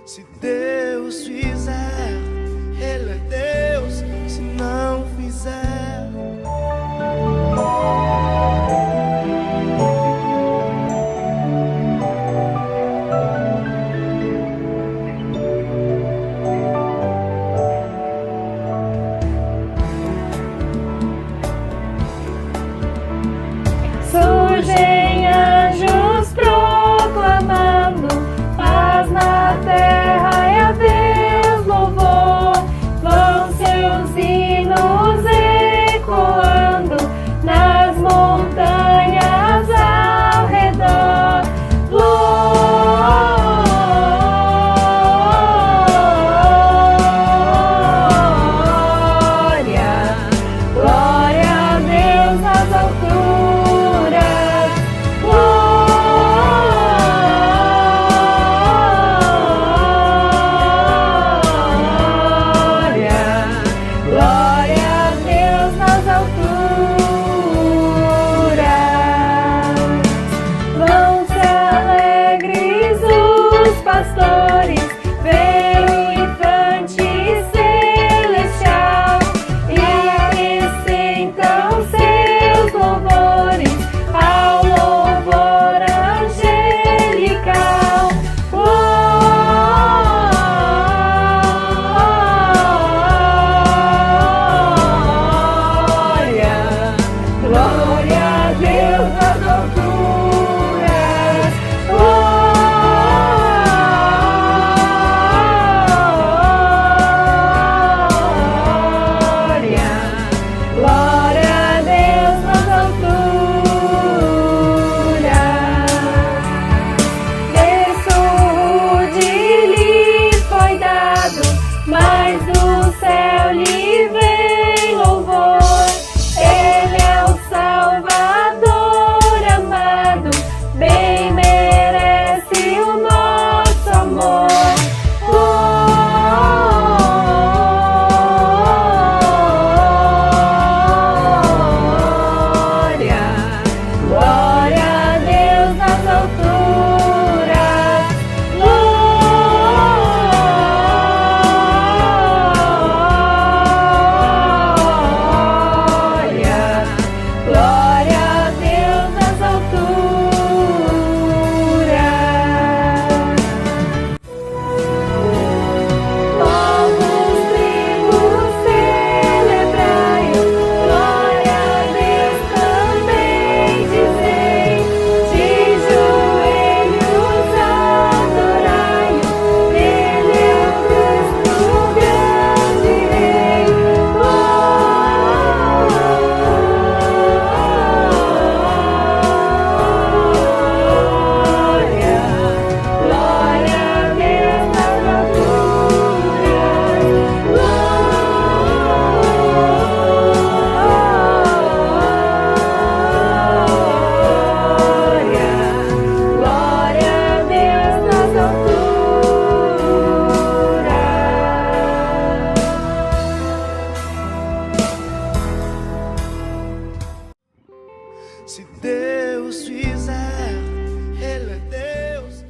Se Deus fizer, Ele é Deus. Se não fizer, surgem anjos proclamando paz na terra e a Deus louvor. Vão seus hinos ecoando nas montanhas ao redor. Glória, glória a Deus nas alturas. Glória, glória a Deus nas alturas. Vão-se alegres os pastores ver o infante celestial e acrescentam seus louvores ao louvor angelical. Glória, glória a Deus nas alturas. Glória, glória a Deus nas alturas. Dessurro de lhe foi dado, mas do céu lhe vem louvor. Ele é o Salvador amado, bem merece o nosso amor. Glória, glória a Deus nas alturas. Glória, glória a Deus nas alturas. Povos, tribos, celebrai-o, glória a Deus também dizei, de joelhos adorai-o, Ele é o Cristo, o grande Rei. Glória, glória a Deus nas alturas. Glória, glória a Deus nas alturas. se Deus fizer, Ele é Deus.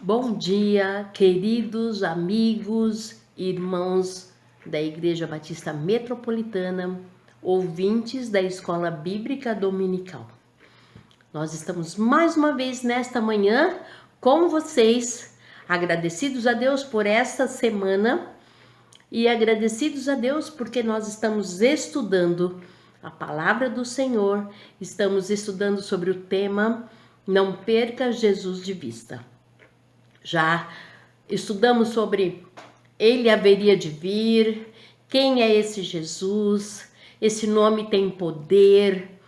Bom dia, queridos amigos, irmãos da Igreja Batista Metropolitana. ouvintes da Escola Bíblica Dominical. Nós estamos mais uma vez nesta manhã com vocês, agradecidos a Deus por esta semana e agradecidos a Deus porque nós estamos estudando a palavra do Senhor, estamos estudando sobre o tema Não Perca Jesus de Vista. Já estudamos sobre Ele haveria de vir, quem é esse Jesus, esse nome tem poder,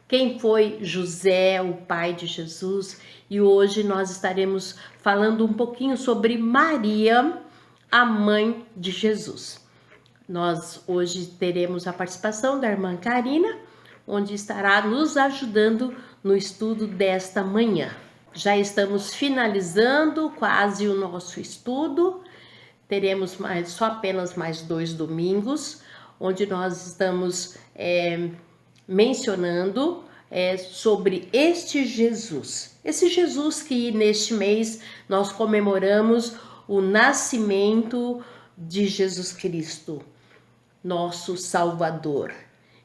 quem foi José, o pai de Jesus, e hoje nós estaremos falando um pouquinho sobre Maria, a mãe de Jesus. Nós hoje teremos a participação da irmã Karina, onde estará nos ajudando no estudo desta manhã. Já estamos finalizando quase o nosso estudo, teremos apenas mais 2 domingos, onde nós estamos mencionando sobre este Jesus. Esse Jesus que neste mês nós comemoramos o nascimento de Jesus Cristo, nosso Salvador.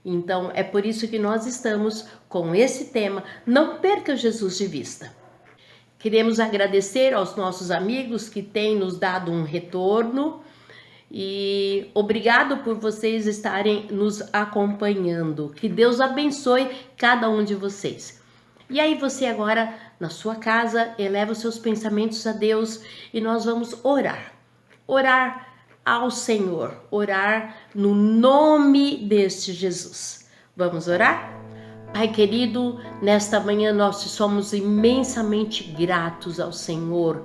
Então é por isso que nós estamos com esse tema, não perca Jesus de vista. Queremos agradecer aos nossos amigos que têm nos dado um retorno e obrigado por vocês estarem nos acompanhando. Que Deus abençoe cada um de vocês. E aí você agora, na sua casa, eleva os seus pensamentos a Deus e nós vamos orar. Orar ao Senhor, orar no nome deste Jesus. Vamos orar? Pai querido, nesta manhã nós somos imensamente gratos ao Senhor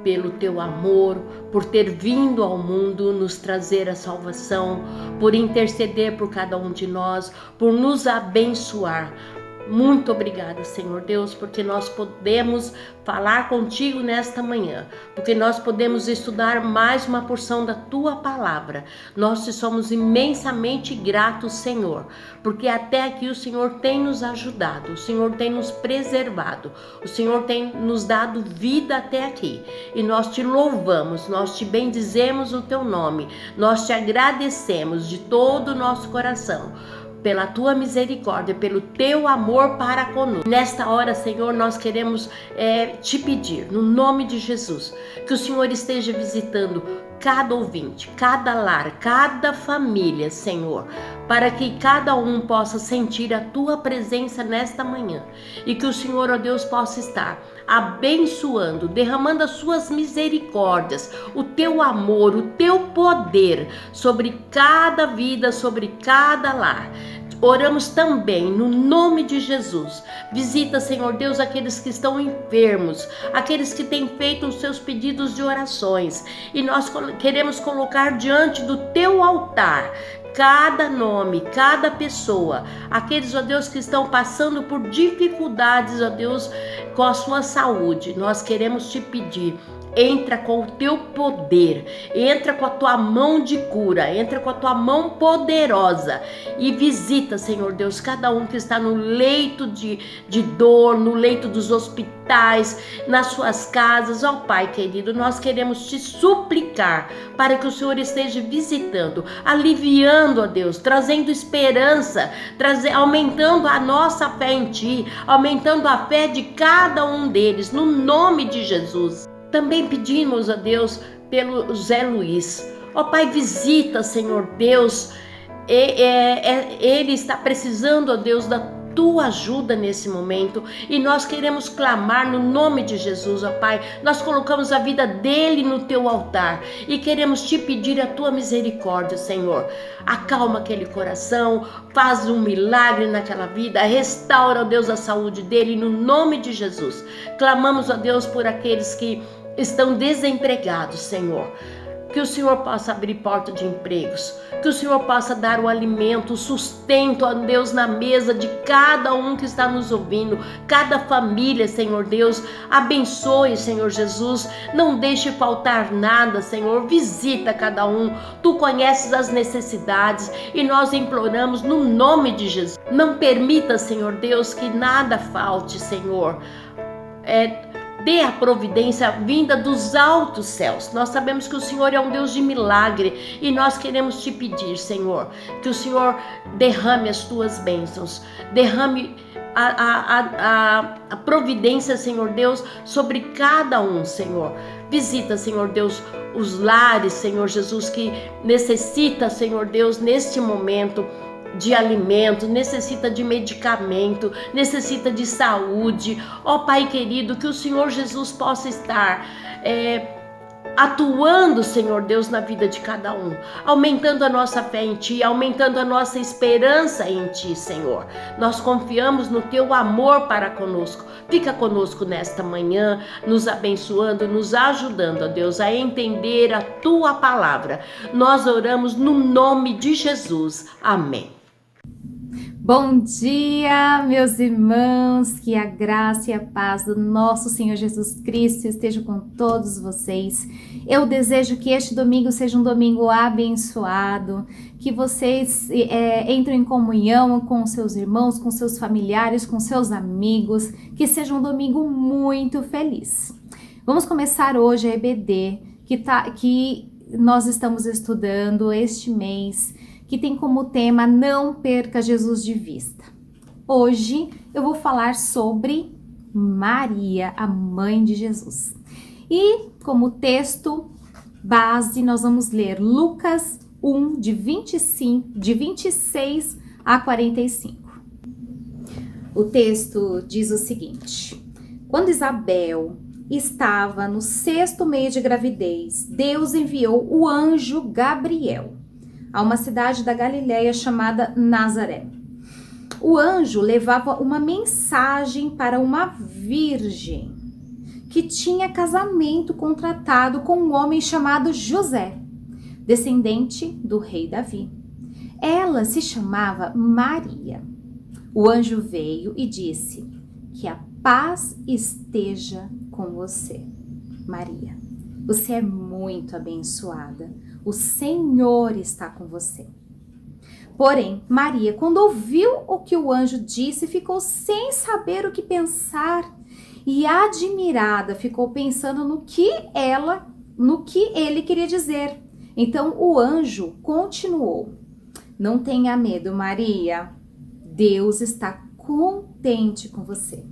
pelo teu amor, por ter vindo ao mundo nos trazer a salvação, por interceder por cada um de nós, por nos abençoar. Muito obrigada, Senhor Deus, porque nós podemos falar contigo nesta manhã, porque nós podemos estudar mais uma porção da tua palavra. Nós te somos imensamente gratos, Senhor, porque até aqui o Senhor tem nos ajudado, o Senhor tem nos preservado, o Senhor tem nos dado vida até aqui. E nós te louvamos, nós te bendizemos o teu nome, nós te agradecemos de todo o nosso coração, pela tua misericórdia, pelo teu amor para conosco. Nesta hora, Senhor, nós queremos te pedir, no nome de Jesus, que o Senhor esteja visitando cada ouvinte, cada lar, cada família, Senhor, para que cada um possa sentir a tua presença nesta manhã e que o Senhor, ó Deus, possa estar abençoando, derramando as suas misericórdias, o teu amor, o teu poder sobre cada vida, sobre cada lar. Oramos também no nome de Jesus. Visita, Senhor Deus, aqueles que estão enfermos, aqueles que têm feito os seus pedidos de orações. E nós queremos colocar diante do teu altar cada nome, cada pessoa, aqueles, ó Deus, que estão passando por dificuldades, ó Deus, com a sua saúde. Nós queremos te pedir, entra com o teu poder, entra com a tua mão de cura, entra com a tua mão poderosa e visita, Senhor Deus, cada um que está no leito de dor, no leito dos hospitais, nas suas casas. Ó Pai querido, nós queremos te suplicar para que o Senhor esteja visitando, aliviando, ó Deus, trazendo esperança, aumentando a nossa fé em Ti, aumentando a fé de cada um deles, no nome de Jesus. Também pedimos a Deus pelo Zé Luiz. Ó Pai, visita, Senhor Deus. Ele está precisando, ó Deus, da tua ajuda nesse momento e nós queremos clamar no nome de Jesus, ó Pai. Nós colocamos a vida dele no teu altar e queremos te pedir a tua misericórdia, Senhor. Acalma aquele coração, faz um milagre naquela vida, restaura, ó Deus, a saúde dele no nome de Jesus. Clamamos, ó Deus, por aqueles que estão desempregados, Senhor. Que o Senhor possa abrir porta de empregos, que o Senhor possa dar o alimento, o sustento, ó Deus, na mesa de cada um que está nos ouvindo, cada família, Senhor Deus. Abençoe, Senhor Jesus, não deixe faltar nada, Senhor. Visita cada um, tu conheces as necessidades e nós imploramos no nome de Jesus. Não permita, Senhor Deus, que nada falte, Senhor. dê a providência vinda dos altos céus. Nós sabemos que o Senhor é um Deus de milagre e nós queremos te pedir, Senhor, que o Senhor derrame as tuas bênçãos, derrame a providência, Senhor Deus, sobre cada um, Senhor. Visita, Senhor Deus, os lares, Senhor Jesus, que necessita, Senhor Deus, neste momento de alimento, necessita de medicamento, necessita de saúde. Ó Pai querido, que o Senhor Jesus possa estar atuando, Senhor Deus, na vida de cada um, aumentando a nossa fé em Ti, aumentando a nossa esperança em Ti, Senhor. Nós confiamos no Teu amor para conosco. Fica conosco nesta manhã, nos abençoando, nos ajudando, ó Deus, a entender a Tua palavra. Nós oramos no nome de Jesus. Amém. Bom dia, meus irmãos, que a graça e a paz do nosso Senhor Jesus Cristo esteja com todos vocês. Eu desejo que este domingo seja um domingo abençoado, que vocês entrem em comunhão com seus irmãos, com seus familiares, com seus amigos, que seja um domingo muito feliz. Vamos começar hoje a EBD, que nós estamos estudando este mês, que tem como tema Não Perca Jesus de Vista. Hoje eu vou falar sobre Maria, a mãe de Jesus. E como texto base nós vamos ler Lucas 1, de 26 a 45. O texto diz o seguinte: quando Isabel estava no 6º mês de gravidez, Deus enviou o anjo Gabriel a uma cidade da Galileia chamada Nazaré. O anjo levava uma mensagem para uma virgem que tinha casamento contratado com um homem chamado José, descendente do rei Davi. Ela se chamava Maria. O anjo veio e disse: que a paz esteja com você, Maria. Você é muito abençoada. O Senhor está com você. Porém, Maria, quando ouviu o que o anjo disse, ficou sem saber o que pensar e, admirada, ficou pensando no que ele queria dizer. Então o anjo continuou: não tenha medo, Maria. Deus está contente com você.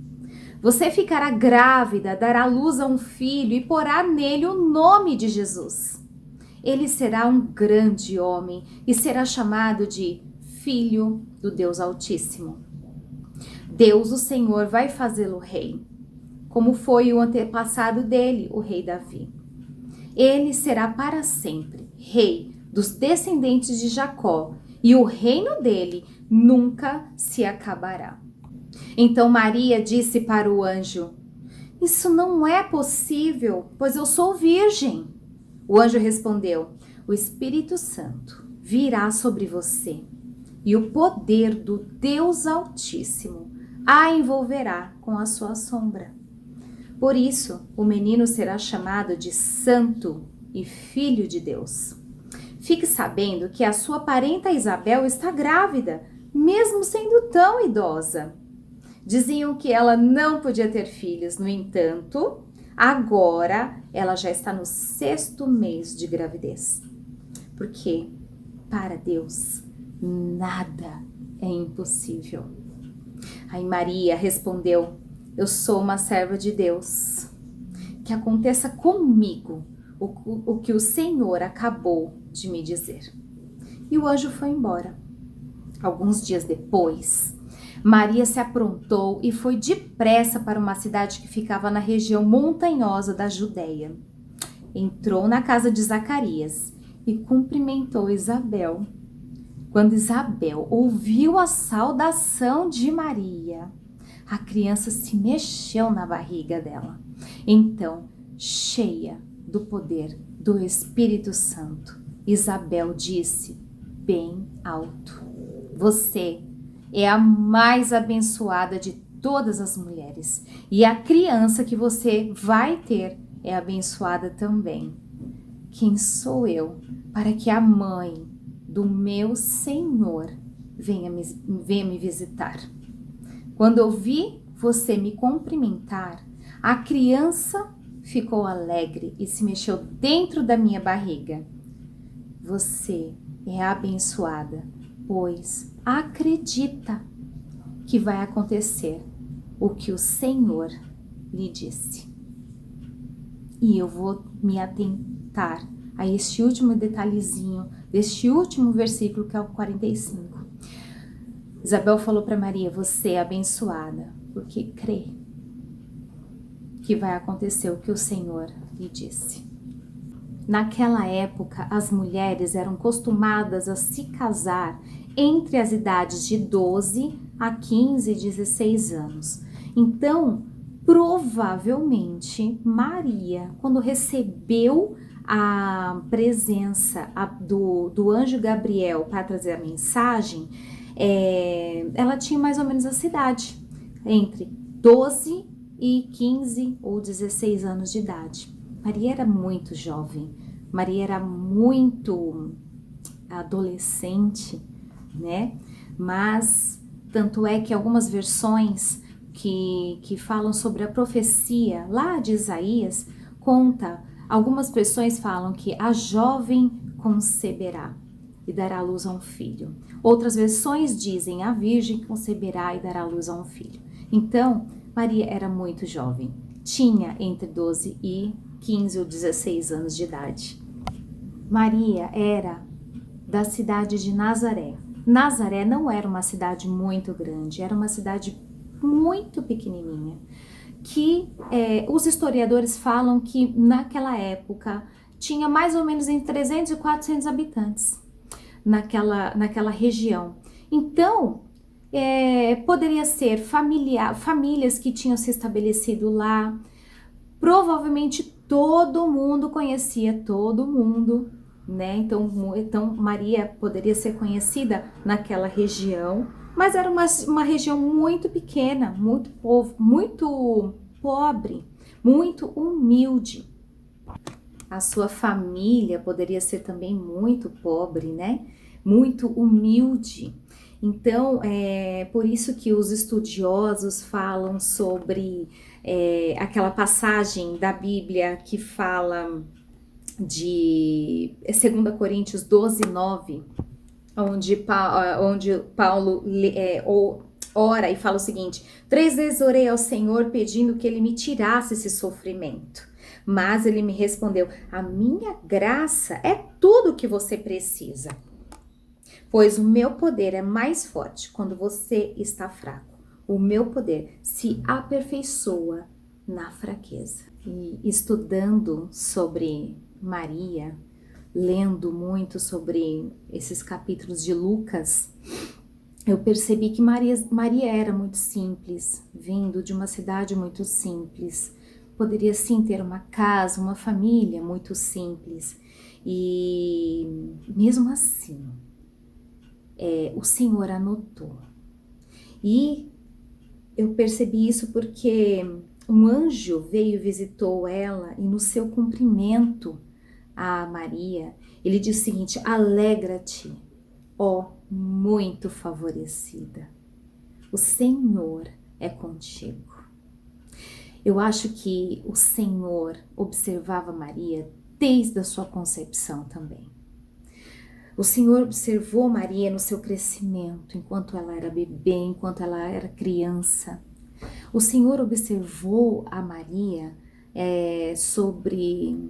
Você ficará grávida, dará luz a um filho e porá nele o nome de Jesus. Ele será um grande homem e será chamado de Filho do Deus Altíssimo. Deus, o Senhor, vai fazê-lo rei, como foi o antepassado dele, o rei Davi. Ele será para sempre rei dos descendentes de Jacó e o reino dele nunca se acabará. Então Maria disse para o anjo: isso não é possível, pois eu sou virgem. O anjo respondeu: o Espírito Santo virá sobre você e o poder do Deus Altíssimo a envolverá com a sua sombra. Por isso, o menino será chamado de Santo e Filho de Deus. Fique sabendo que a sua parenta Isabel está grávida, mesmo sendo tão idosa. Diziam que ela não podia ter filhos, no entanto, agora ela já está no 6º mês de gravidez. Porque para Deus nada é impossível. Aí Maria respondeu: eu sou uma serva de Deus. Que aconteça comigo o que o Senhor acabou de me dizer. E o anjo foi embora. Alguns dias depois, Maria se aprontou e foi depressa para uma cidade que ficava na região montanhosa da Judeia. Entrou na casa de Zacarias e cumprimentou Isabel. Quando Isabel ouviu a saudação de Maria, a criança se mexeu na barriga dela. Então, cheia do poder do Espírito Santo, Isabel disse bem alto: você é a mais abençoada de todas as mulheres, e a criança que você vai ter é abençoada também. Quem sou eu para que a mãe do meu Senhor venha me visitar? Quando ouvi você me cumprimentar, A criança ficou alegre e se mexeu dentro da minha barriga. Você é abençoada, pois acredita que vai acontecer o que o Senhor lhe disse. E eu vou me atentar a este último detalhezinho, deste último versículo, que é o 45. Isabel falou para Maria: você é abençoada, porque crê que vai acontecer o que o Senhor lhe disse. Naquela época, as mulheres eram acostumadas a se casar entre as idades de 12 a 15 e 16 anos. Então, provavelmente, Maria, quando recebeu a presença do anjo Gabriel para trazer a mensagem, ela tinha mais ou menos essa idade, entre 12 e 15 ou 16 anos de idade. Maria era muito jovem, Maria era muito adolescente, né? Mas tanto é que algumas versões que falam sobre a profecia lá de Isaías, algumas versões falam que a jovem conceberá e dará luz a um filho. Outras versões dizem a virgem conceberá e dará luz a um filho. Então, Maria era muito jovem, tinha entre 12 e 15 ou 16 anos de idade. Maria era da cidade de Nazaré. Nazaré não era uma cidade muito grande, era uma cidade muito pequenininha, que os historiadores falam que naquela época tinha mais ou menos entre 300 e 400 habitantes naquela região. Então, poderia ser famílias que tinham se estabelecido lá. Provavelmente todo mundo conhecia todo mundo, né? Então Maria poderia ser conhecida naquela região, mas era uma região muito pequena, muito pobre, muito humilde. A sua família poderia ser também muito pobre, né? Muito humilde. Então, por isso que os estudiosos falam sobre aquela passagem da Bíblia que fala de 2 Coríntios 12, 9, onde Paulo ora e fala o seguinte: 3 vezes orei ao Senhor pedindo que Ele me tirasse esse sofrimento, mas Ele me respondeu: a minha graça é tudo o que você precisa, pois o meu poder é mais forte quando você está fraco. O meu poder se aperfeiçoa na fraqueza. E estudando sobre Maria, lendo muito sobre esses capítulos de Lucas, eu percebi que Maria era muito simples, vindo de uma cidade muito simples. Poderia sim ter uma casa, uma família muito simples. E mesmo assim, o Senhor anotou. E eu percebi isso porque um anjo veio e visitou ela, e no seu cumprimento a Maria, ele disse o seguinte: alegra-te, ó muito favorecida, o Senhor é contigo. Eu acho que o Senhor observava Maria desde a sua concepção também. O Senhor observou Maria no seu crescimento, enquanto ela era bebê, enquanto ela era criança. O Senhor observou a Maria sobre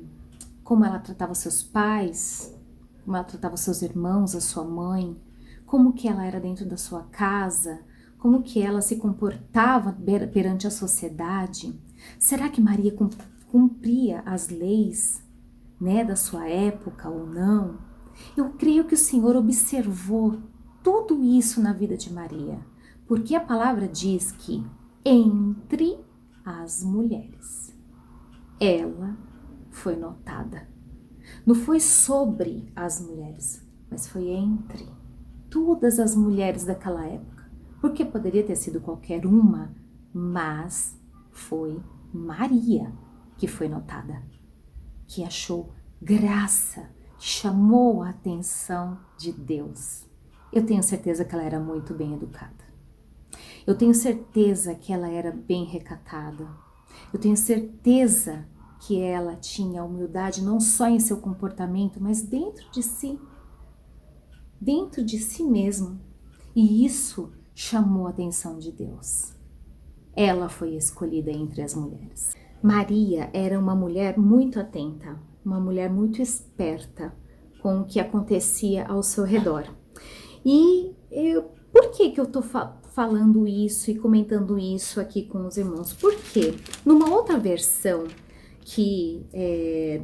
como ela tratava seus pais, como ela tratava seus irmãos, a sua mãe, como que ela era dentro da sua casa, como que ela se comportava perante a sociedade. Será que Maria cumpria as leis, né, da sua época ou não? Eu creio que o Senhor observou tudo isso na vida de Maria, porque a palavra diz que entre as mulheres ela foi notada. Não foi sobre as mulheres, mas foi entre todas as mulheres daquela época, porque poderia ter sido qualquer uma, mas foi Maria que foi notada, que achou graça, chamou a atenção de Deus. Eu tenho certeza que ela era muito bem educada. Eu tenho certeza que ela era bem recatada. Eu tenho certeza que ela tinha humildade não só em seu comportamento, mas dentro de si mesmo. E isso chamou a atenção de Deus. Ela foi escolhida entre as mulheres. Maria era uma mulher muito atenta, uma mulher muito esperta com o que acontecia ao seu redor. E por que eu tô falando isso e comentando isso aqui com os irmãos? Porque numa outra versão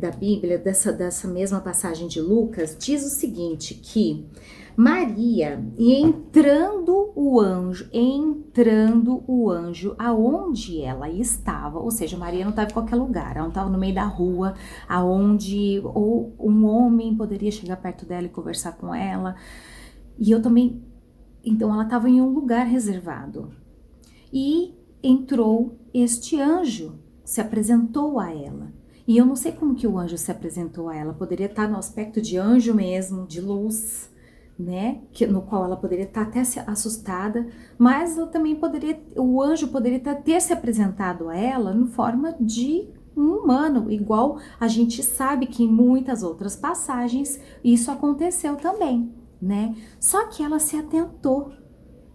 da Bíblia, dessa mesma passagem de Lucas, diz o seguinte, que Maria, entrando o anjo aonde ela estava, ou seja, Maria não estava em qualquer lugar, ela não estava no meio da rua, aonde ou um homem poderia chegar perto dela e conversar com ela, então ela estava em um lugar reservado, e entrou este anjo, se apresentou a ela. E eu não sei como que o anjo se apresentou a ela, poderia estar no aspecto de anjo mesmo, de luz, né, no qual ela poderia estar até assustada, mas o anjo poderia ter se apresentado a ela em forma de um humano, igual a gente sabe que em muitas outras passagens isso aconteceu também, né? Só que ela se atentou,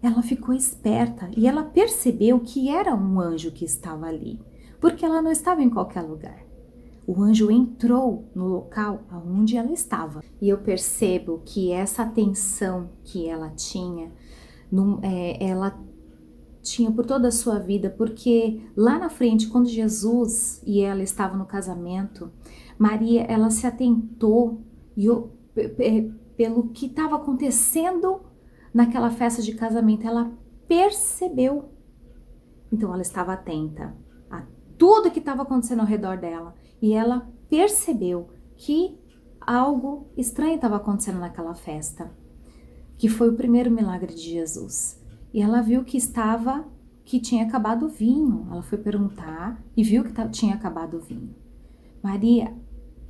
ela ficou esperta e ela percebeu que era um anjo que estava ali, porque ela não estava em qualquer lugar. O anjo entrou no local onde ela estava. E eu percebo que essa atenção que ela tinha, ela tinha por toda a sua vida, porque lá na frente, quando Jesus e ela estavam no casamento, Maria, ela se atentou pelo que estava acontecendo naquela festa de casamento. Ela percebeu. Então ela estava atenta a tudo que estava acontecendo ao redor dela. E ela percebeu que algo estranho estava acontecendo naquela festa, que foi o primeiro milagre de Jesus. E ela viu que tinha acabado o vinho. Ela foi perguntar e viu que tinha acabado o vinho. Maria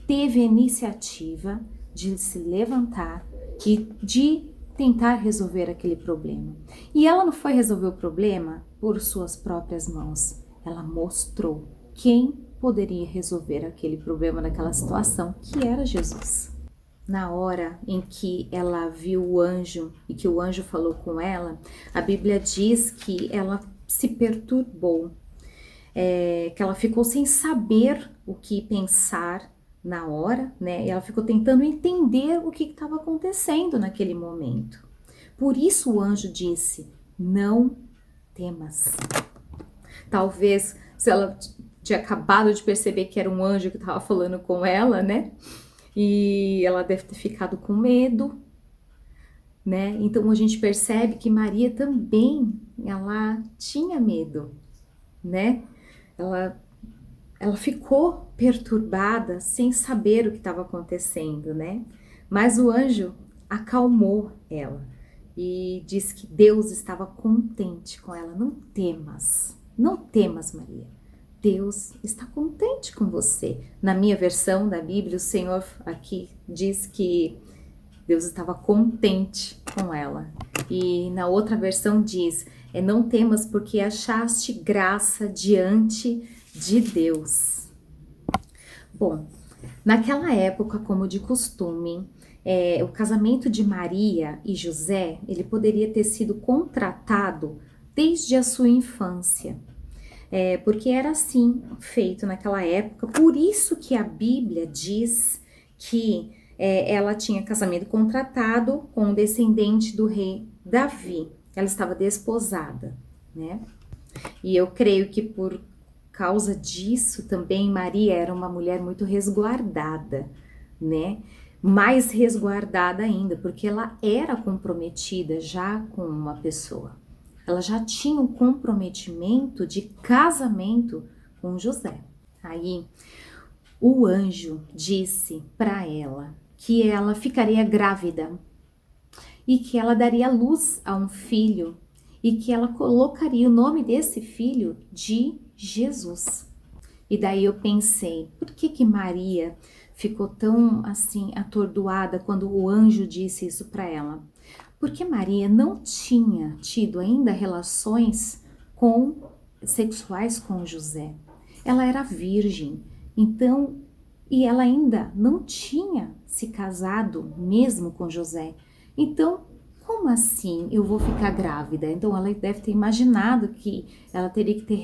teve a iniciativa de se levantar e de tentar resolver aquele problema. E ela não foi resolver o problema por suas próprias mãos. Ela mostrou quem poderia resolver aquele problema naquela situação, que era Jesus. Na hora em que ela viu o anjo e que o anjo falou com ela, a Bíblia diz que ela se perturbou, que ela ficou sem saber o que pensar na hora, né? Ela ficou tentando entender o que estava acontecendo naquele momento. Por isso o anjo disse: não temas. Talvez se ela tinha acabado de perceber que era um anjo que estava falando com ela, né? E ela deve ter ficado com medo, né? Então a gente percebe que Maria também, ela tinha medo, né? Ela ficou perturbada sem saber o que estava acontecendo, né? Mas o anjo acalmou ela e disse que Deus estava contente com ela. Não temas, Maria. Deus está contente com você. Na minha versão da Bíblia, o Senhor aqui diz que Deus estava contente com ela. E na outra versão diz: não temas porque achaste graça diante de Deus. Bom, naquela época, como de costume, o casamento de Maria e José, ele poderia ter sido contratado desde a sua infância. Porque era assim feito naquela época, por isso que a Bíblia diz que ela tinha casamento contratado com um descendente do rei Davi, ela estava desposada, né? E eu creio que por causa disso também Maria era uma mulher muito resguardada, né? Mais resguardada ainda, porque ela era comprometida já com uma pessoa. Ela já tinha um comprometimento de casamento com José. Aí o anjo disse para ela que ela ficaria grávida e que ela daria luz a um filho e que ela colocaria o nome desse filho de Jesus. E daí eu pensei, por que Maria ficou tão assim atordoada quando o anjo disse isso para ela? Porque Maria não tinha tido ainda relações sexuais com José. ela era virgem. Então, e ela ainda não tinha se casado mesmo com José. Então, como assim eu vou ficar grávida? Então, ela deve ter imaginado que ela teria que ter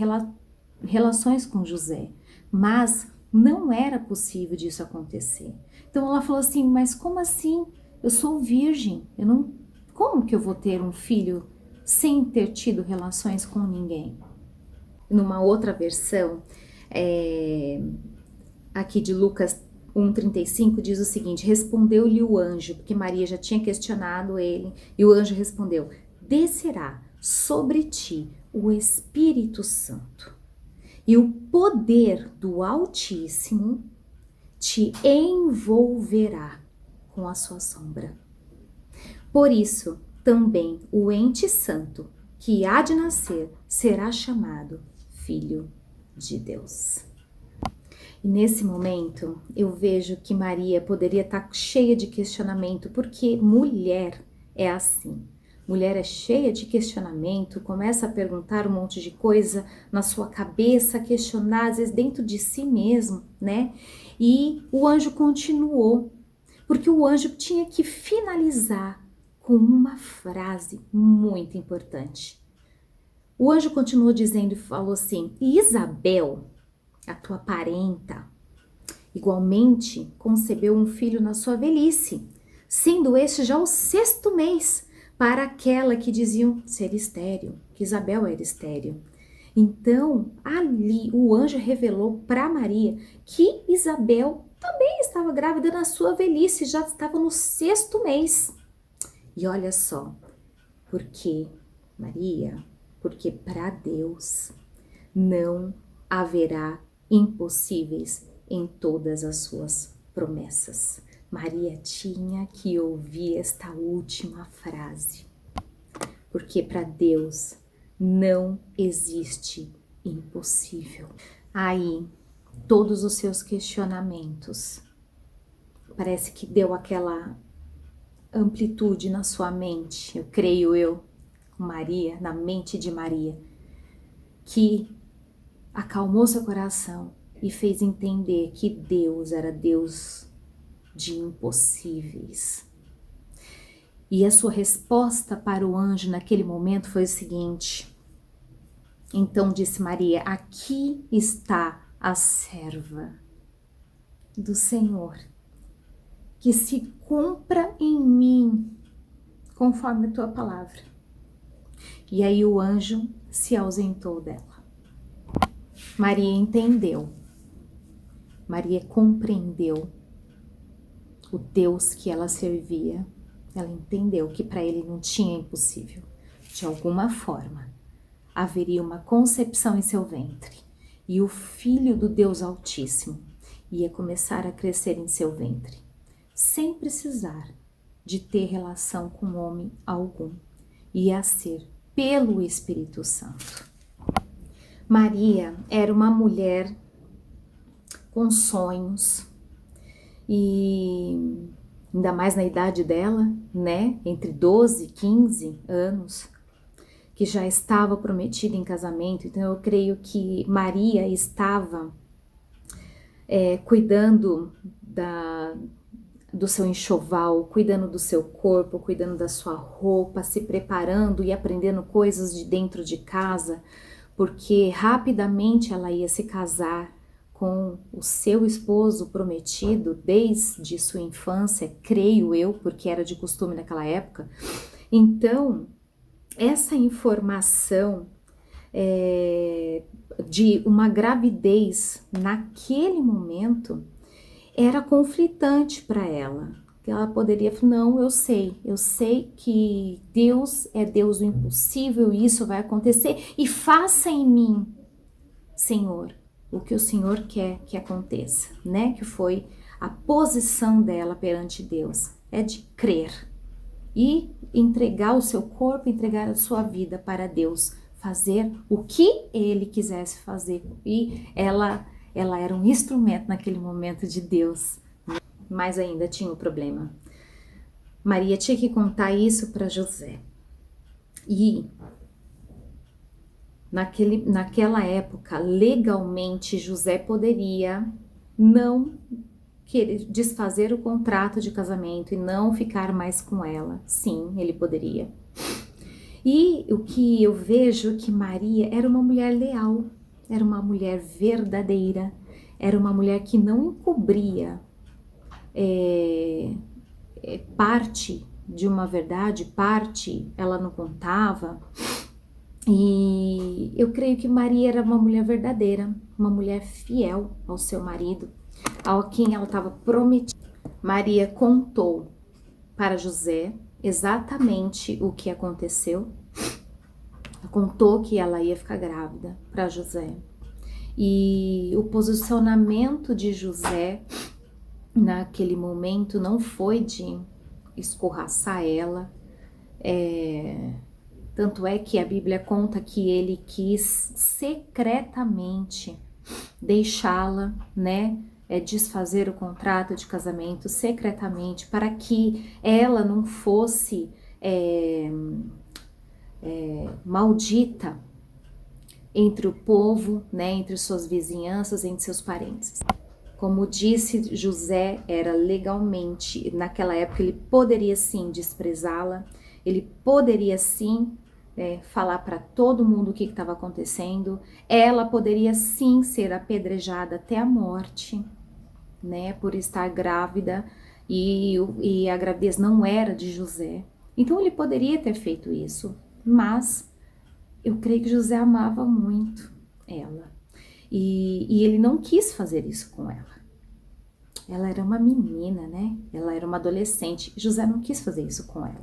relações com José. Mas não era possível disso acontecer. Então, ela falou assim, mas como assim? Eu sou virgem. Como que eu vou ter um filho sem ter tido relações com ninguém? Numa outra versão, aqui de Lucas 1,35 diz o seguinte: respondeu-lhe o anjo, porque Maria já tinha questionado ele, e o anjo respondeu: descerá sobre ti o Espírito Santo, e o poder do Altíssimo te envolverá com a sua sombra. Por isso, também o ente santo que há de nascer será chamado Filho de Deus. E nesse momento, eu vejo que Maria poderia estar cheia de questionamento, porque mulher é assim. Mulher é cheia de questionamento, começa a perguntar um monte de coisa na sua cabeça, questionar, às vezes dentro de si mesmo, né? E o anjo continuou, porque o anjo tinha que finalizar com uma frase muito importante. O anjo continuou dizendo e falou assim: Isabel, a tua parenta, igualmente concebeu um filho na sua velhice, sendo este já o 6º mês para aquela que diziam ser estéril, que Isabel era estéril. Então, ali o anjo revelou para Maria que Isabel também estava grávida na sua velhice, já estava no 6º mês. E olha só, porque para Deus não haverá impossíveis em todas as suas promessas. Maria tinha que ouvir esta última frase, porque para Deus não existe impossível. Aí, todos os seus questionamentos, parece que deu aquela amplitude na sua mente, eu creio Maria, na mente de Maria, que acalmou seu coração e fez entender que Deus era Deus de impossíveis. E a sua resposta para o anjo naquele momento foi o seguinte: então disse Maria: aqui está a serva do Senhor, que se cumpra em mim conforme a tua palavra. E aí o anjo se ausentou dela. Maria entendeu, Maria compreendeu o Deus que ela servia. Ela entendeu que para ele não tinha impossível. De alguma forma, haveria uma concepção em seu ventre, e o filho do Deus Altíssimo ia começar a crescer em seu ventre, sem precisar de ter relação com homem algum, ia ser pelo Espírito Santo. Maria era uma mulher com sonhos, e ainda mais na idade dela, né, entre 12 e 15 anos, que já estava prometida em casamento. Então eu creio que Maria estava cuidando do seu enxoval, cuidando do seu corpo, cuidando da sua roupa, se preparando e aprendendo coisas de dentro de casa, porque rapidamente ela ia se casar com o seu esposo prometido desde sua infância, creio eu, porque era de costume naquela época. Então, essa informação de uma gravidez naquele momento era conflitante para ela. Ela poderia falar: não, eu sei que Deus é Deus do impossível e isso vai acontecer, e faça em mim, Senhor, o que o Senhor quer que aconteça, né? Que foi a posição dela perante Deus, é de crer e entregar o seu corpo, entregar a sua vida para Deus, fazer o que Ele quisesse fazer. E ela era um instrumento naquele momento de Deus, mas ainda tinha um problema. Maria tinha que contar isso para José. E naquela época, legalmente, José poderia não querer desfazer o contrato de casamento e não ficar mais com ela. Sim, ele poderia. E o que eu vejo é que Maria era uma mulher leal, era uma mulher verdadeira, era uma mulher que não encobria parte de uma verdade, parte ela não contava. E eu creio que Maria era uma mulher verdadeira, uma mulher fiel ao seu marido, ao quem ela estava prometida. Maria contou para José exatamente o que aconteceu. Contou que ela ia ficar grávida para José. E o posicionamento de José naquele momento não foi de escorraçar ela. Tanto é que a Bíblia conta que ele quis secretamente deixá-la, né? Desfazer o contrato de casamento secretamente para que ela não fosse maldita entre o povo, né? Entre suas vizinhanças, entre seus parentes. Como disse, José era legalmente, naquela época, ele poderia sim desprezá-la, ele poderia sim falar para todo mundo o que estava acontecendo, ela poderia sim ser apedrejada até a morte, né, por estar grávida e a gravidez não era de José. Então ele poderia ter feito isso, mas eu creio que José amava muito ela e ele não quis fazer isso com ela. Ela era uma menina, né? Ela era uma adolescente. José não quis fazer isso com ela.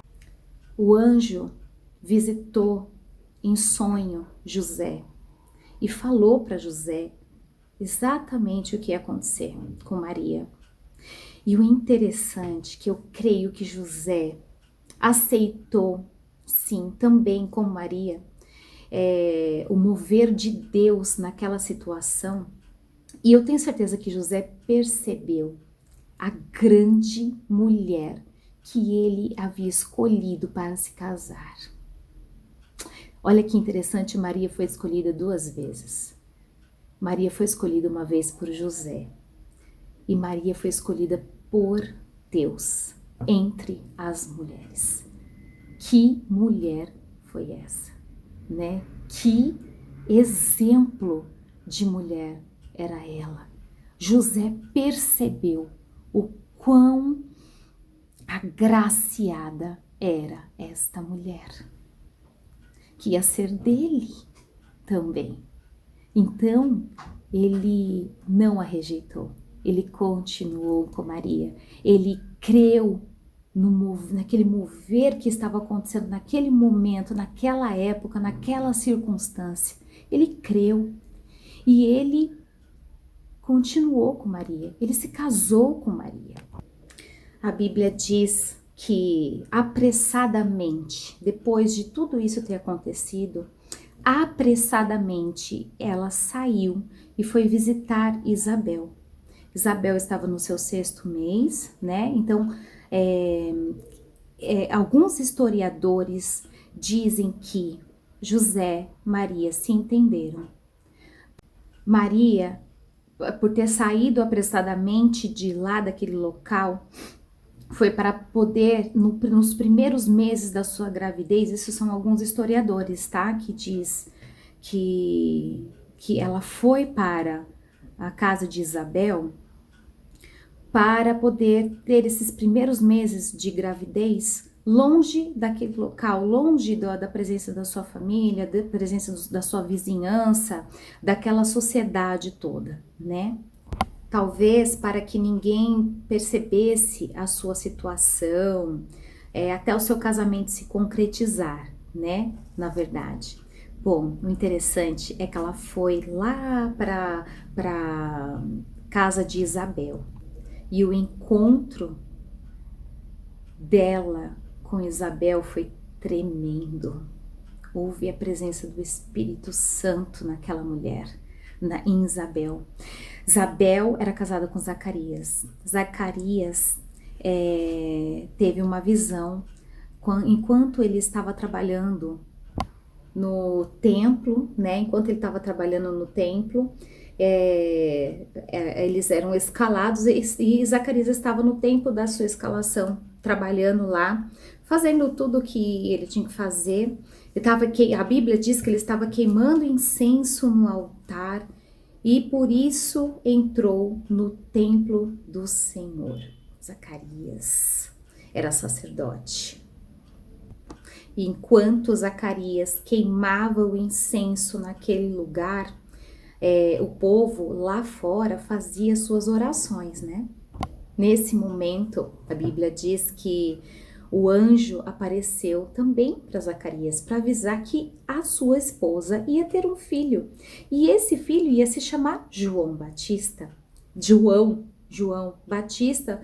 O anjo visitou em sonho José e falou para José exatamente o que ia acontecer com Maria. E o interessante é que eu creio que José aceitou, sim, também como Maria, o mover de Deus naquela situação. E eu tenho certeza que José percebeu a grande mulher que ele havia escolhido para se casar. Olha que interessante, Maria foi escolhida 2 vezes. Maria foi escolhida uma vez por José e Maria foi escolhida por Deus entre as mulheres. Que mulher foi essa, né? Que exemplo de mulher era ela. José percebeu o quão agraciada era esta mulher, que ia ser dele também. Então, ele não a rejeitou, ele continuou com Maria, ele creu naquele mover que estava acontecendo naquele momento, naquela época, naquela circunstância. Ele creu e ele continuou com Maria, ele se casou com Maria. A Bíblia diz que apressadamente, depois de tudo isso ter acontecido, apressadamente ela saiu e foi visitar Isabel. Isabel estava no seu 6º mês, né? Então, alguns historiadores dizem que José e Maria se entenderam. Maria, por ter saído apressadamente de lá daquele local, foi para poder, nos primeiros meses da sua gravidez, isso são alguns historiadores, tá? Que diz que ela foi para a casa de Isabel para poder ter esses primeiros meses de gravidez longe daquele local, longe da presença da sua família, da presença da sua vizinhança, daquela sociedade toda, né? Talvez para que ninguém percebesse a sua situação, até o seu casamento se concretizar, né? Na verdade. Bom, o interessante é que ela foi lá para casa de Isabel e o encontro dela com Isabel foi tremendo. Houve a presença do Espírito Santo naquela mulher, em Isabel. Isabel era casada com Zacarias. Zacarias teve uma visão enquanto ele estava trabalhando no templo, né? Enquanto ele estava trabalhando no templo, eles eram escalados e Zacarias estava no tempo da sua escalação, trabalhando lá, fazendo tudo o que ele tinha que fazer. A Bíblia diz que ele estava queimando incenso no altar e por isso entrou no templo do Senhor. Zacarias era sacerdote. E enquanto Zacarias queimava o incenso naquele lugar, o povo lá fora fazia suas orações, né? Nesse momento, a Bíblia diz que o anjo apareceu também para Zacarias para avisar que a sua esposa ia ter um filho. E esse filho ia se chamar João Batista. João Batista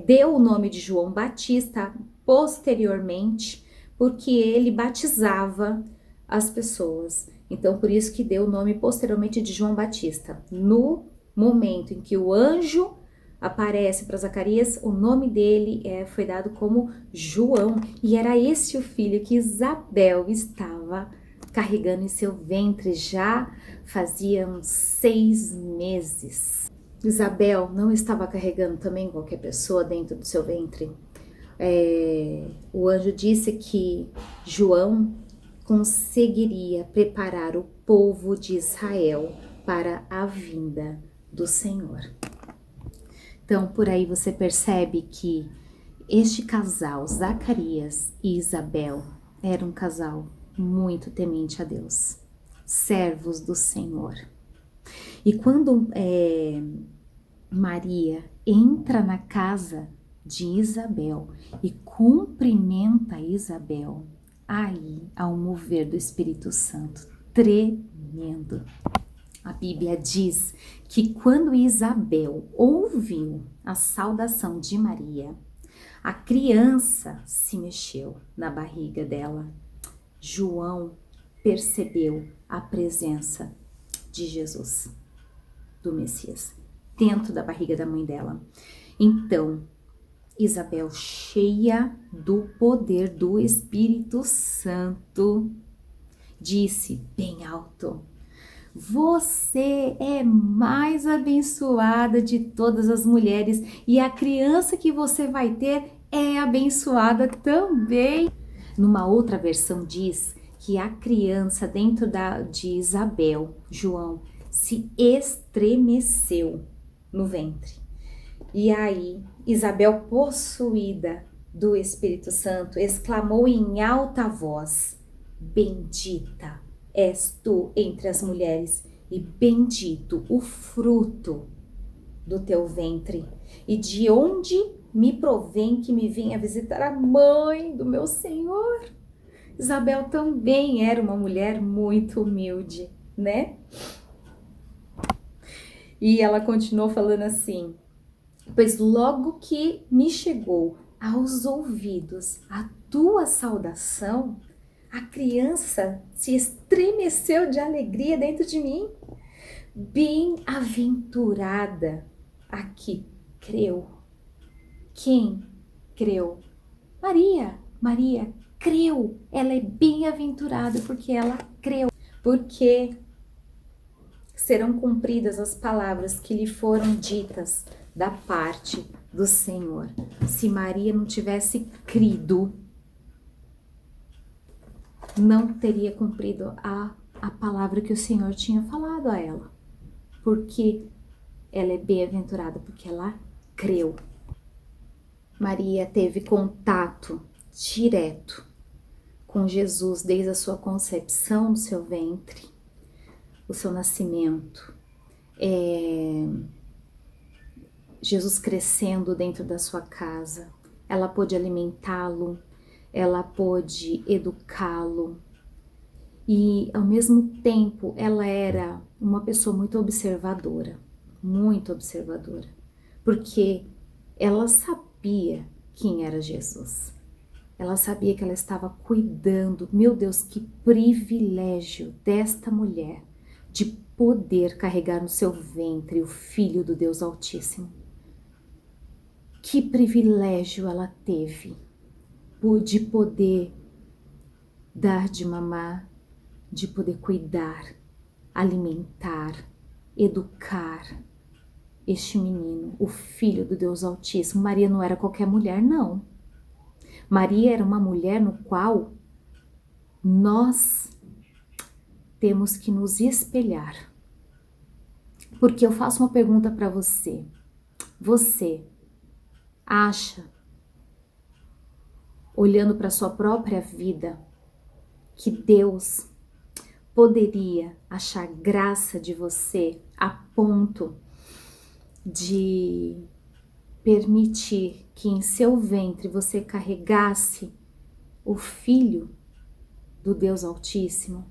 deu o nome de João Batista posteriormente, porque ele batizava as pessoas. Então, por isso que deu o nome posteriormente de João Batista. No momento em que o anjo aparece para Zacarias, o nome dele foi dado como João. E era esse o filho que Isabel estava carregando em seu ventre já fazia uns 6 meses. Isabel não estava carregando também qualquer pessoa dentro do seu ventre. O anjo disse que João conseguiria preparar o povo de Israel para a vinda do Senhor. Então, por aí você percebe que este casal, Zacarias e Isabel, era um casal muito temente a Deus, servos do Senhor. E quando Maria entra na casa de Isabel e cumprimenta Isabel, aí há um mover do Espírito Santo tremendo. A Bíblia diz que quando Isabel ouviu a saudação de Maria, a criança se mexeu na barriga dela. João percebeu a presença de Jesus, do Messias, dentro da barriga da mãe dela. Então, Isabel, cheia do poder do Espírito Santo, disse bem alto: você é mais abençoada de todas as mulheres e a criança que você vai ter é abençoada também. Numa outra versão diz que a criança dentro de Isabel, João, se estremeceu no ventre. E aí, Isabel, possuída do Espírito Santo, exclamou em alta voz: bendita és tu entre as mulheres, e bendito o fruto do teu ventre. E de onde me provém que me venha visitar a mãe do meu Senhor? Isabel também era uma mulher muito humilde, né? E ela continuou falando assim: pois logo que me chegou aos ouvidos a tua saudação, a criança se estremeceu de alegria dentro de mim. Bem-aventurada a que creu. Quem creu? Maria. Maria creu. Ela é bem-aventurada porque ela creu. Porque serão cumpridas as palavras que lhe foram ditas da parte do Senhor. Se Maria não tivesse crido, não teria cumprido a palavra que o Senhor tinha falado a ela. Porque ela é bem-aventurada, porque ela creu. Maria teve contato direto com Jesus desde a sua concepção no seu ventre, o seu nascimento, Jesus crescendo dentro da sua casa. Ela pôde alimentá-lo, ela pôde educá-lo e ao mesmo tempo ela era uma pessoa muito observadora, porque ela sabia quem era Jesus. Ela sabia que ela estava cuidando. Meu Deus, que privilégio desta mulher de poder carregar no seu ventre o Filho do Deus Altíssimo. Que privilégio ela teve de poder dar de mamar de poder cuidar, alimentar, educar este menino, o filho do Deus Altíssimo. Maria não era qualquer mulher, não. Maria era uma mulher no qual nós temos que nos espelhar. Porque eu faço uma pergunta para você. Você acha, olhando para sua própria vida, que Deus poderia achar graça de você a ponto de permitir que em seu ventre você carregasse o Filho do Deus Altíssimo?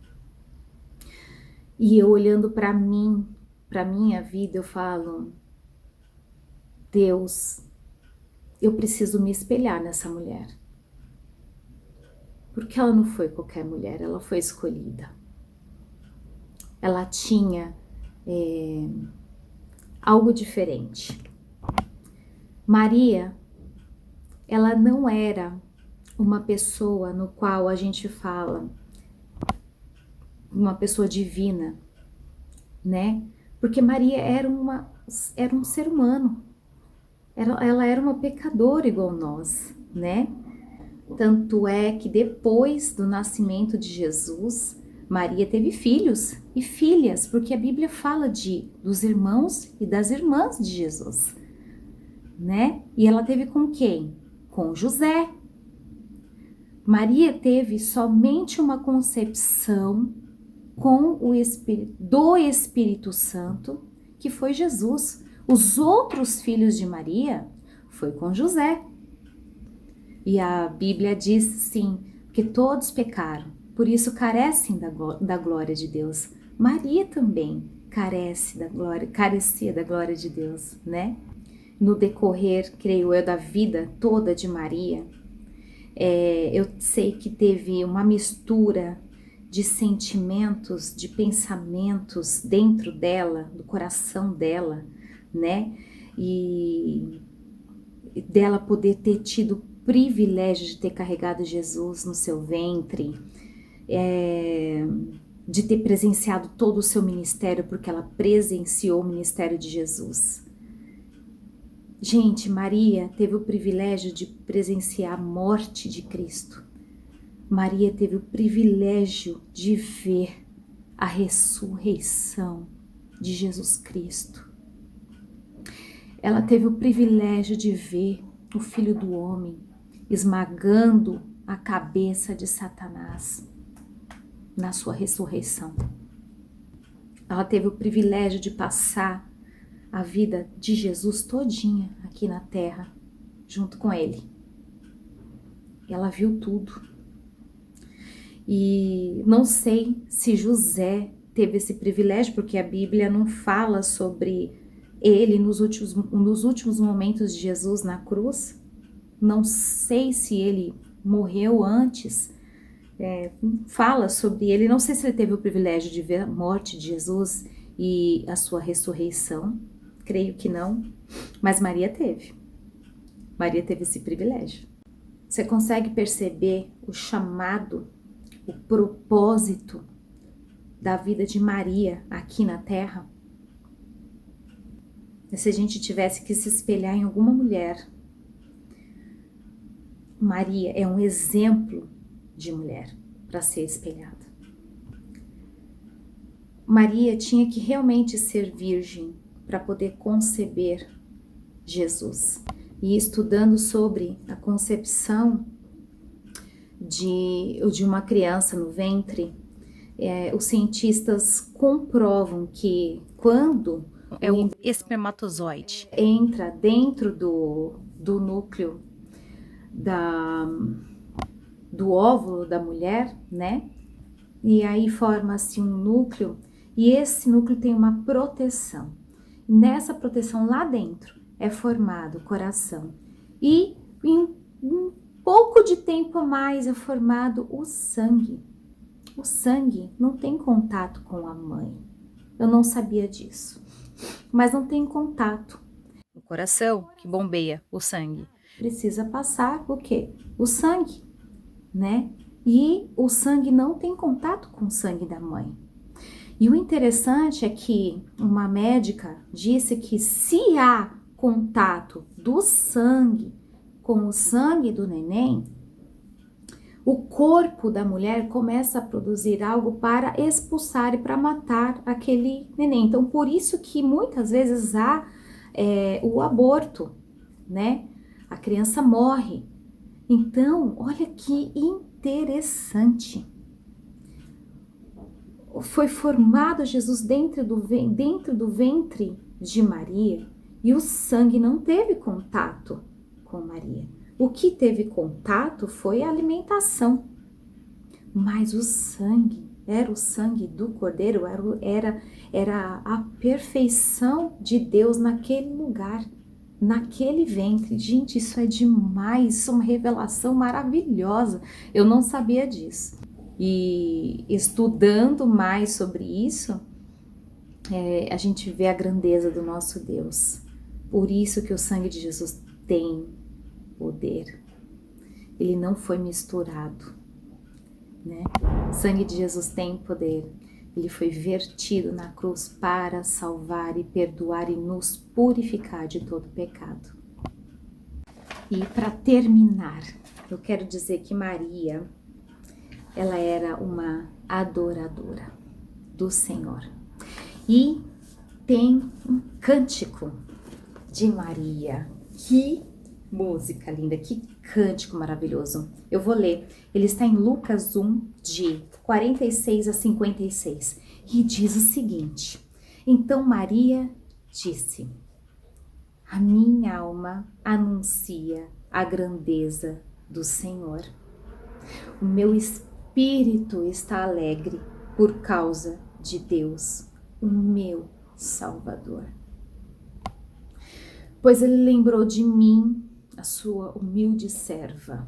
E eu olhando para mim, para minha vida, eu falo, Deus, eu preciso me espelhar nessa mulher. Porque ela não foi qualquer mulher, ela foi escolhida. Ela tinha algo diferente. Maria, ela não era uma pessoa no qual a gente fala, uma pessoa divina, né? Porque Maria era um ser humano. Ela era uma pecadora igual nós, né? Tanto é que depois do nascimento de Jesus, Maria teve filhos e filhas, porque a Bíblia fala dos irmãos e das irmãs de Jesus, né? E ela teve com quem? Com José. Maria teve somente uma concepção com do Espírito Santo, que foi Jesus. Os outros filhos de Maria foi com José. E a Bíblia diz, sim, que todos pecaram, por isso carecem da glória de Deus. Maria também carecia da glória de Deus, né? No decorrer, creio eu, da vida toda de Maria, eu sei que teve uma mistura de sentimentos, de pensamentos dentro dela, do coração dela, né? E dela poder ter tido o privilégio de ter carregado Jesus no seu ventre, de ter presenciado todo o seu ministério, porque ela presenciou o ministério de Jesus. Gente, Maria teve o privilégio de presenciar a morte de Cristo. Maria teve o privilégio de ver a ressurreição de Jesus Cristo. Ela teve o privilégio de ver o Filho do Homem esmagando a cabeça de Satanás na sua ressurreição. Ela teve o privilégio de passar a vida de Jesus todinha aqui na terra, junto com ele. Ela viu tudo. E não sei se José teve esse privilégio, porque a Bíblia não fala sobre ele nos últimos momentos de Jesus na cruz. Não sei se ele morreu antes, fala sobre ele. Não sei se ele teve o privilégio de ver a morte de Jesus e a sua ressurreição. Creio que não, mas Maria teve. Maria teve esse privilégio. Você consegue perceber o chamado, o propósito da vida de Maria aqui na Terra? Se a gente tivesse que se espelhar em alguma mulher, Maria é um exemplo de mulher para ser espelhada. Maria tinha que realmente ser virgem para poder conceber Jesus. E estudando sobre a concepção de uma criança no ventre, os cientistas comprovam que quando o espermatozoide entra dentro do núcleo do óvulo da mulher, né? E aí forma-se um núcleo, e esse núcleo tem uma proteção. Nessa proteção lá dentro é formado o coração, e em um pouco de tempo a mais é formado o sangue. O sangue não tem contato com a mãe. Eu não sabia disso, mas não tem contato. O coração que bombeia o sangue precisa passar o quê? O sangue, né? e o sangue não tem contato com o sangue da mãe. E o interessante é que uma médica disse que se há contato do sangue com o sangue do neném, o corpo da mulher começa a produzir algo para expulsar e para matar aquele neném. Então, por isso que muitas vezes há o aborto, né? A criança morre. Então, olha que interessante. Foi formado Jesus dentro do ventre de Maria e o sangue não teve contato com Maria. O que teve contato foi a alimentação, mas o sangue era o sangue do Cordeiro, era a perfeição de Deus naquele lugar, naquele ventre. Gente, isso é demais, isso é uma revelação maravilhosa, eu não sabia disso. E estudando mais sobre isso, a gente vê a grandeza do nosso Deus. Por isso que o sangue de Jesus tem poder. Ele não foi misturado, né? O sangue de Jesus tem poder. Ele foi vertido na cruz para salvar e perdoar e nos purificar de todo pecado. E para terminar, eu quero dizer que Maria, ela era uma adoradora do Senhor. E tem um cântico de Maria. Que música linda, que cântico maravilhoso. Eu vou ler. Ele está em Lucas 1, de 46 a 56. E diz o seguinte: Então Maria disse: A minha alma anuncia a grandeza do Senhor. O meu espírito está alegre por causa de Deus, o meu Salvador. Pois ele lembrou de mim, a sua humilde serva.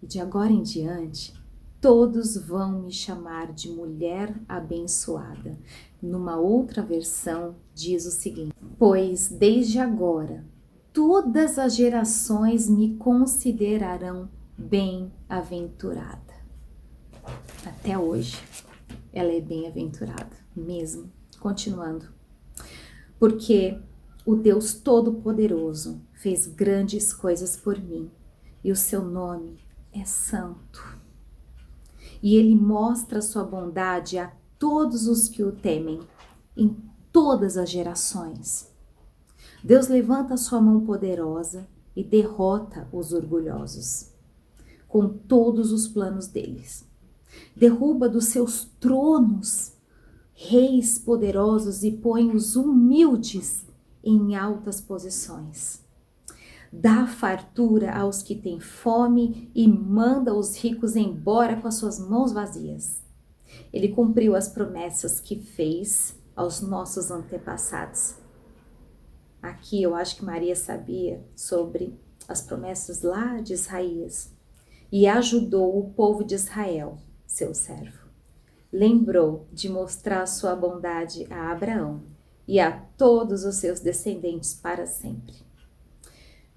E de agora em diante, todos vão me chamar de mulher abençoada. Numa outra versão, diz o seguinte: Pois desde agora, todas as gerações me considerarão bem-aventurada. Até hoje, ela é bem-aventurada, mesmo. Continuando. Porque o Deus Todo-Poderoso fez grandes coisas por mim, e o seu nome é santo. E ele mostra sua bondade a todos os que o temem, em todas as gerações. Deus levanta sua mão poderosa e derrota os orgulhosos, com todos os planos deles. Derruba dos seus tronos reis poderosos e põe os humildes em altas posições. Dá fartura aos que têm fome e manda os ricos embora com as suas mãos vazias. Ele cumpriu as promessas que fez aos nossos antepassados. Aqui eu acho que Maria sabia sobre as promessas lá de Isaías e ajudou o povo de Israel, seu servo. Lembrou de mostrar sua bondade a Abraão e a todos os seus descendentes para sempre.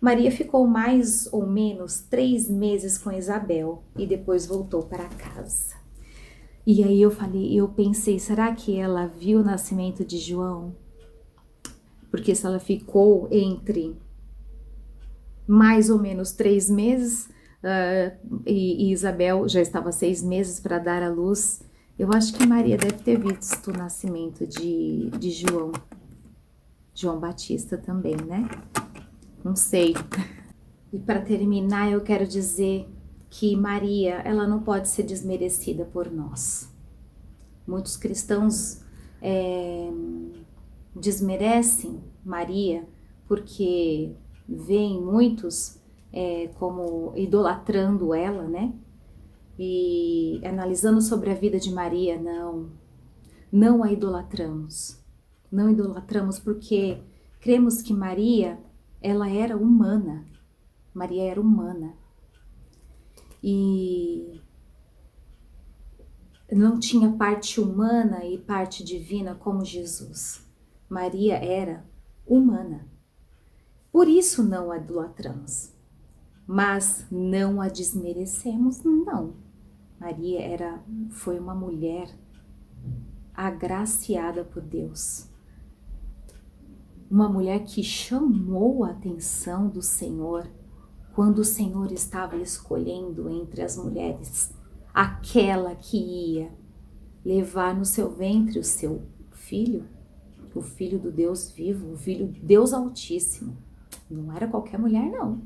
Maria ficou mais ou menos 3 meses com Isabel e depois voltou para casa. E aí eu pensei, será que ela viu o nascimento de João? Porque se ela ficou entre mais ou menos 3 meses e Isabel já estava 6 meses para dar à luz, eu acho que Maria deve ter visto o nascimento de João Batista também, né? Não sei. E para terminar, eu quero dizer que Maria, ela não pode ser desmerecida por nós. Muitos cristãos desmerecem Maria porque veem muitos como idolatrando ela, né? E analisando sobre a vida de Maria, não a idolatramos. Não idolatramos porque cremos que Maria, ela era humana. Maria era humana. E não tinha parte humana e parte divina como Jesus. Maria era humana. Por isso não a idolatramos. Mas não a desmerecemos, não. Maria foi uma mulher agraciada por Deus. Uma mulher que chamou a atenção do Senhor quando o Senhor estava escolhendo entre as mulheres aquela que ia levar no seu ventre o seu filho, o filho do Deus vivo, o filho do Deus Altíssimo. Não era qualquer mulher, não.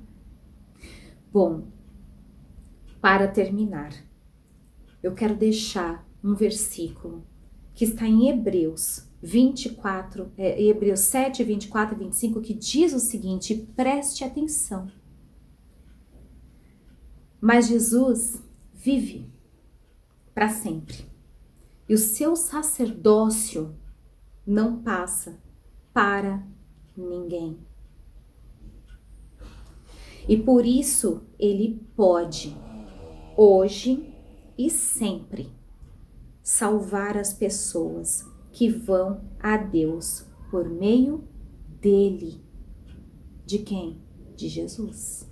Bom, para terminar, eu quero deixar um versículo que está em Hebreus 7, 24 e 25, que diz o seguinte, preste atenção. Mas Jesus vive para sempre, e o seu sacerdócio não passa para ninguém. E por isso ele pode, hoje e sempre, salvar as pessoas que vão a Deus por meio dele. De quem? De Jesus.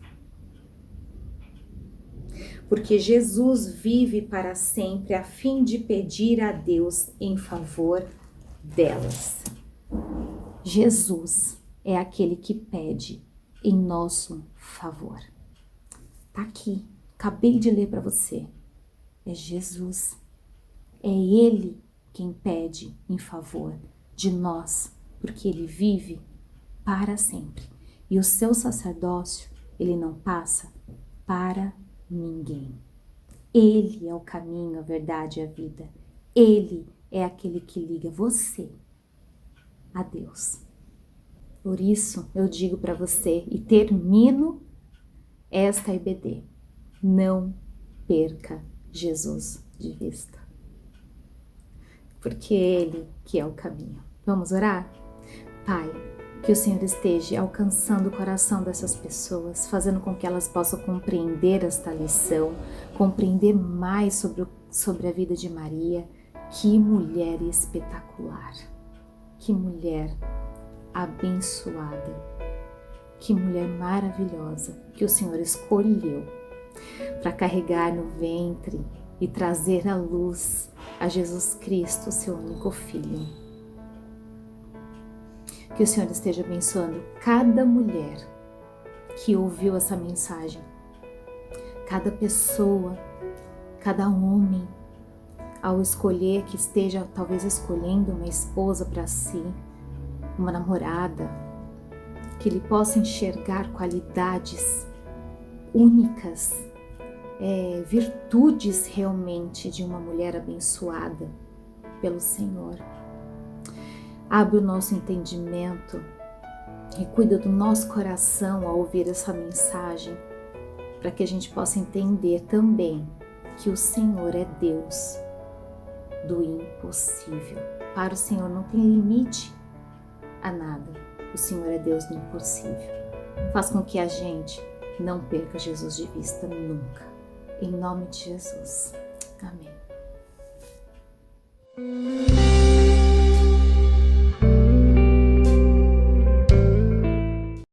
Porque Jesus vive para sempre a fim de pedir a Deus em favor delas. Jesus é aquele que pede em nosso favor. Tá aqui, acabei de ler para você. É Jesus. É Ele quem pede em favor de nós, porque Ele vive para sempre. E o seu sacerdócio, ele não passa para ninguém. Ele é o caminho, a verdade e a vida. Ele é aquele que liga você a Deus. Por isso, eu digo para você e termino esta EBD. Não perca Jesus de vista. Porque Ele que é o caminho. Vamos orar? Pai, que o Senhor esteja alcançando o coração dessas pessoas, fazendo com que elas possam compreender esta lição, compreender mais sobre a vida de Maria. Que mulher espetacular! Que mulher abençoada! Que mulher maravilhosa que o Senhor escolheu para carregar no ventre e trazer à luz a Jesus Cristo, seu único Filho. Que o Senhor esteja abençoando cada mulher que ouviu essa mensagem, cada pessoa, cada homem, ao escolher, que esteja talvez escolhendo uma esposa para si, uma namorada, que ele possa enxergar qualidades únicas, virtudes realmente de uma mulher abençoada pelo Senhor. Abre o nosso entendimento e cuida do nosso coração ao ouvir essa mensagem, para que a gente possa entender também que o Senhor é Deus do impossível. Para o Senhor não tem limite a nada. O Senhor é Deus do impossível. Faz com que a gente não perca Jesus de vista nunca. Em nome de Jesus. Amém.